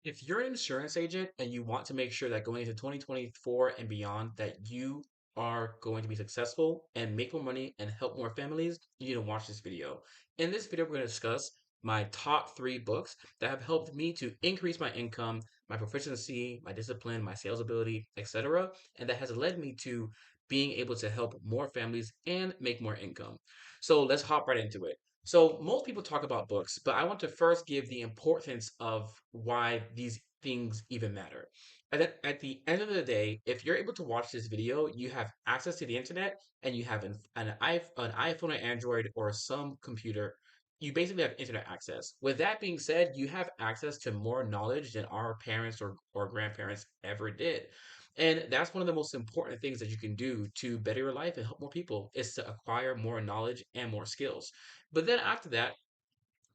If you're an insurance agent and you want to make sure that going into 2024 and beyond that you are going to be successful and make more money and help more families, you need to watch this video. In this video, we're going to discuss my top three books that have helped me to increase my income, my proficiency, my discipline, my sales ability, etc., and that has led me to being able to help more families and make more income. So let's hop right into it. So most people talk about books, but I want to first give the importance of why these things even matter. At the end of the day, if you're able to watch this video, you have access to the internet and you have an iPhone or Android or some computer. You basically have internet access. With that being said, you have access to more knowledge than our parents or grandparents ever did. And that's one of the most important things that you can do to better your life and help more people is to acquire more knowledge and more skills. But then after that,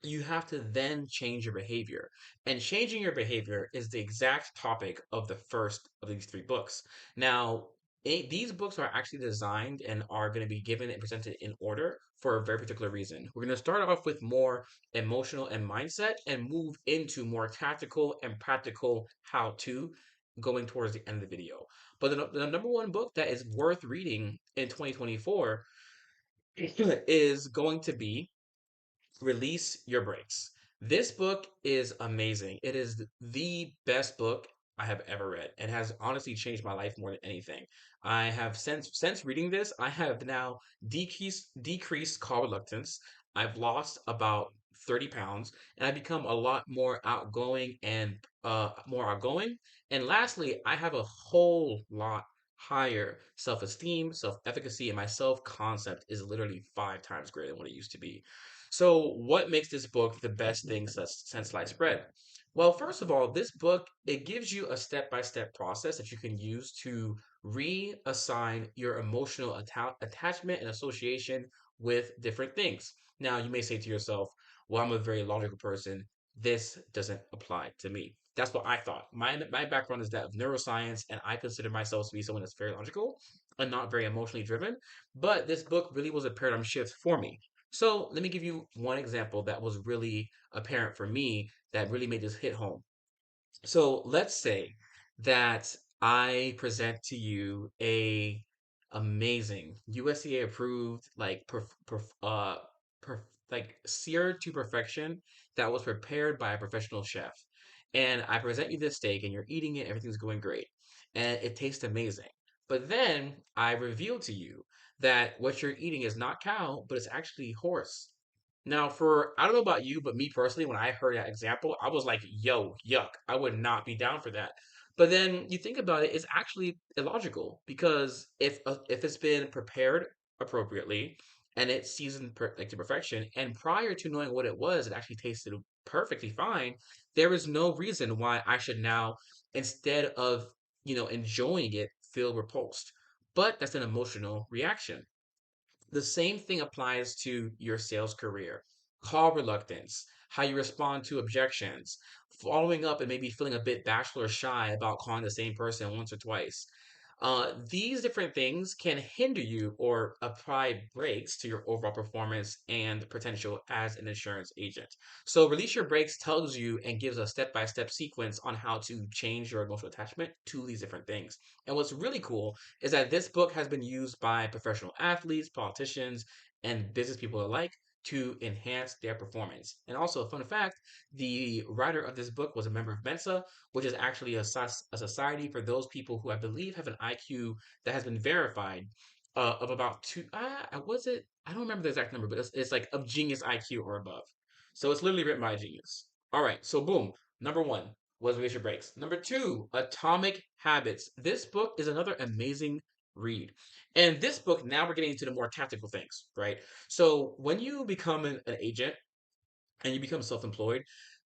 you have to then change your behavior. And changing your behavior is the exact topic of the first of these three books. Now, these books are actually designed and are going to be given and presented in order for a very particular reason. We're going to start off with more emotional and mindset and move into more tactical and practical how to going towards the end of the video. But the number one book that is worth reading in 2024 is going to be Release Your Brakes. This book is amazing. It is the best book I have ever read and has honestly changed my life more than anything. I have since reading this, I have now decreased call reluctance. I've lost about 30 pounds and I've become a lot more outgoing. And lastly, I have a whole lot higher self-esteem, self-efficacy, and my self-concept is literally 5 times greater than what it used to be. So, what makes this book the best thing since sliced bread? Well, first of all, this book it gives you a step-by-step process that you can use to reassign your emotional attachment and association with different things. Now, you may say to yourself, "Well, I'm a very logical person. This doesn't apply to me." That's what I thought. My background is that of neuroscience, and I consider myself to be someone that's very logical and not very emotionally driven. But this book really was a paradigm shift for me. So let me give you one example that was really apparent for me that really made this hit home. So let's say that I present to you a amazing USDA approved like seared to perfection that was prepared by a professional chef. And I present you this steak and you're eating it, everything's going great. And it tastes amazing. But then I reveal to you that what you're eating is not cow, but it's actually horse. Now, I don't know about you, but me personally, when I heard that example, I was like, yo, yuck. I would not be down for that. But then you think about it, it's actually illogical because if it's been prepared appropriately and it's seasoned like to perfection, and prior to knowing what it was, it actually tasted perfectly fine, there is no reason why I should now, instead of, enjoying it, feel repulsed. But that's an emotional reaction. The same thing applies to your sales career. Call reluctance, how you respond to objections, following up and maybe feeling a bit bashful or shy about calling the same person once or twice. These different things can hinder you or apply brakes to your overall performance and potential as an insurance agent. So, Release Your Brakes tells you and gives a step by step sequence on how to change your emotional attachment to these different things. And what's really cool is that this book has been used by professional athletes, politicians, and business people alike to enhance their performance. And also, a fun fact the writer of this book was a member of Mensa, which is actually a society for those people who I believe have an IQ that has been verified of about was it? I don't remember the exact number, but it's like of genius IQ or above. So it's literally written by a genius. All right, so boom. Number one was Release Your Breaks. Number two, Atomic Habits. This book is another amazing read. And this book, now we're getting into the more tactical things, right? So when you become an agent and you become self-employed,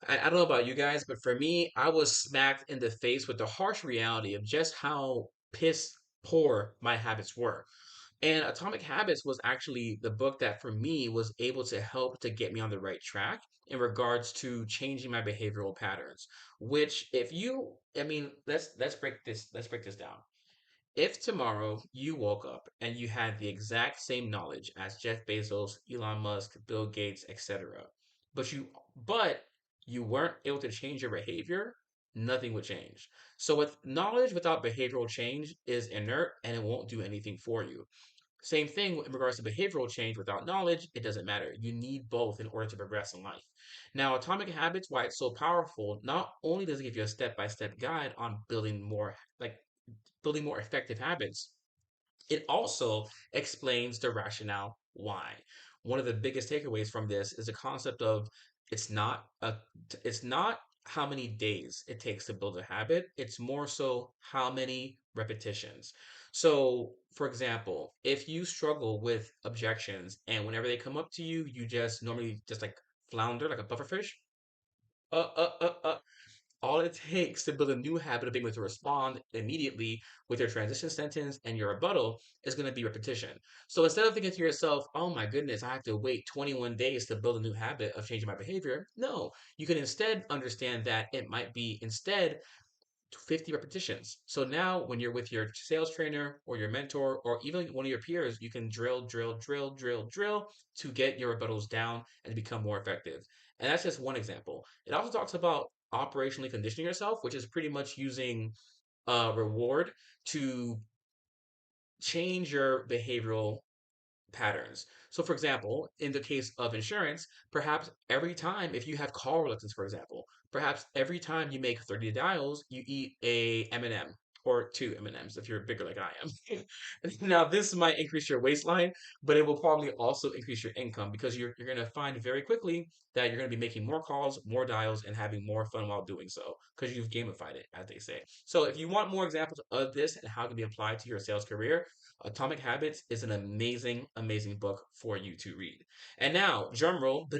I don't know about you guys, but for me, I was smacked in the face with the harsh reality of just how piss poor my habits were. And Atomic Habits was actually the book that for me was able to help to get me on the right track in regards to changing my behavioral patterns. Which if you I mean, let's break this down. If tomorrow you woke up and you had the exact same knowledge as Jeff Bezos, Elon Musk, Bill Gates, etc., but you weren't able to change your behavior, nothing would change. So with knowledge without behavioral change is inert and it won't do anything for you. Same thing in regards to behavioral change. Without knowledge, it doesn't matter. You need both in order to progress in life. Now, Atomic Habits, why it's so powerful, not only does it give you a step-by-step guide on like building more effective habits, it also explains the rationale why. One of the biggest takeaways from this is the concept of it's not a it's not how many days it takes to build a habit, it's more so how many repetitions. So, for example, if you struggle with objections and whenever they come up to you, you just normally just like flounder like a pufferfish, uh, uh, uh, uh, all it takes to build a new habit of being able to respond immediately with your transition sentence and your rebuttal is going to be repetition. So instead of thinking to yourself, oh my goodness, I have to wait 21 days to build a new habit of changing my behavior, no, you can instead understand that it might be instead 50 repetitions. So now when you're with your sales trainer or your mentor or even one of your peers, you can drill to get your rebuttals down and become more effective. And that's just one example. It also talks about operationally conditioning yourself, which is pretty much using a reward to change your behavioral patterns. So, for example, in the case of insurance, perhaps every time, if you have call reluctance, for example, perhaps every time you make 30 dials, you eat a M&M or two M&Ms if you're bigger like I am. Now, this might increase your waistline, but it will probably also increase your income because you're going to find very quickly that you're going to be making more calls, more dials, and having more fun while doing so because you've gamified it, as they say. So, if you want more examples of this and how it can be applied to your sales career, Atomic Habits is an amazing, amazing book for you to read. And now, drumroll,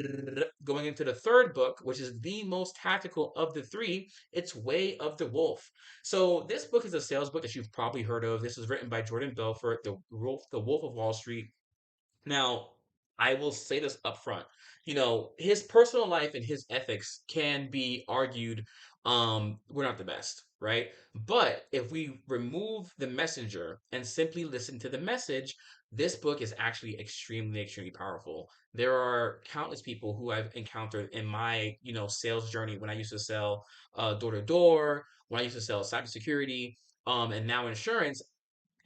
going into the third book, which is the most tactical of the three, it's Way of the Wolf. So this book is a sales book that you've probably heard of. This was written by Jordan Belfort, the Wolf of Wall Street. Now, I will say this up front. You know, his personal life and his ethics can be argued we're not the best, right? But if we remove the messenger and simply listen to the message, this book is actually extremely, extremely powerful. There are countless people who I've encountered in my, sales journey when I used to sell door to door, when I used to sell cybersecurity, and now insurance.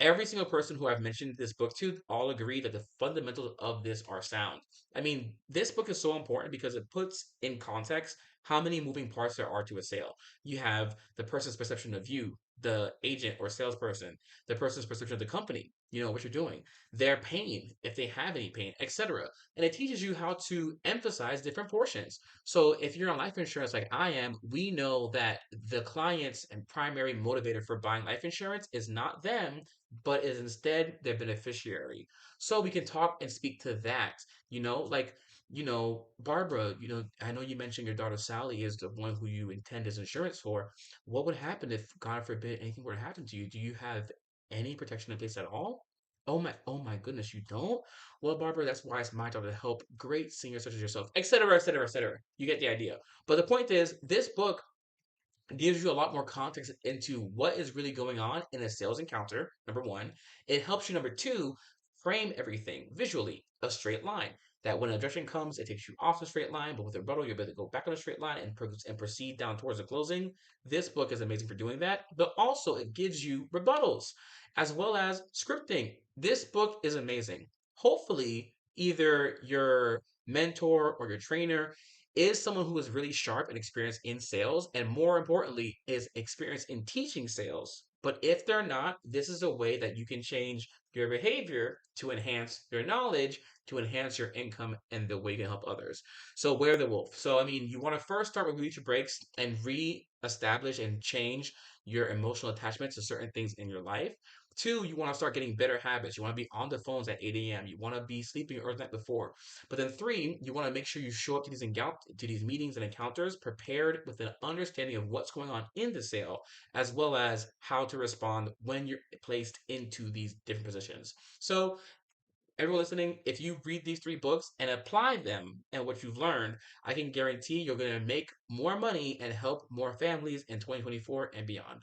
Every single person who I've mentioned this book to all agree that the fundamentals of this are sound. I mean, this book is so important because it puts in context how many moving parts there are to a sale. You have the person's perception of you, the agent or salesperson, the person's perception of the company, what you're doing, their pain, if they have any pain, etc. And it teaches you how to emphasize different portions. So if you're on life insurance like I am, we know that the client's and primary motivator for buying life insurance is not them, but is instead their beneficiary. So we can talk and speak to that, like, Barbara, I know you mentioned your daughter Sally is the one who you intend as insurance for. What would happen if, God forbid, anything were to happen to you? Do you have any protection in place at all? Oh my goodness, you don't? Well, Barbara, that's why it's my job to help great seniors such as yourself, etc., etc., etc. You get the idea. But the point is, this book gives you a lot more context into what is really going on in a sales encounter. Number one, it helps you, number two, frame everything visually, a straight line. That when an objection comes, it takes you off the straight line, but with a rebuttal, you're able to go back on the straight line and proceed down towards the closing. This book is amazing for doing that, but also it gives you rebuttals as well as scripting. This book is amazing. Hopefully, either your mentor or your trainer is someone who is really sharp and experienced in sales, and more importantly, is experienced in teaching sales. But if they're not, this is a way that you can change your behavior to enhance your knowledge, to enhance your income, and the way you can help others. So, Where the Wolf. So, I mean, you want to first start with Reach Your Breaks and re-establish and change your emotional attachment to certain things in your life. Two, you want to start getting better habits. You want to be on the phones at 8 a.m. You want to be sleeping early the night before. But then three, you want to make sure you show up to these meetings and encounters prepared with an understanding of what's going on in the sale, as well as how to respond when you're placed into these different positions. So everyone listening, if you read these three books and apply them and what you've learned, I can guarantee you're going to make more money and help more families in 2024 and beyond.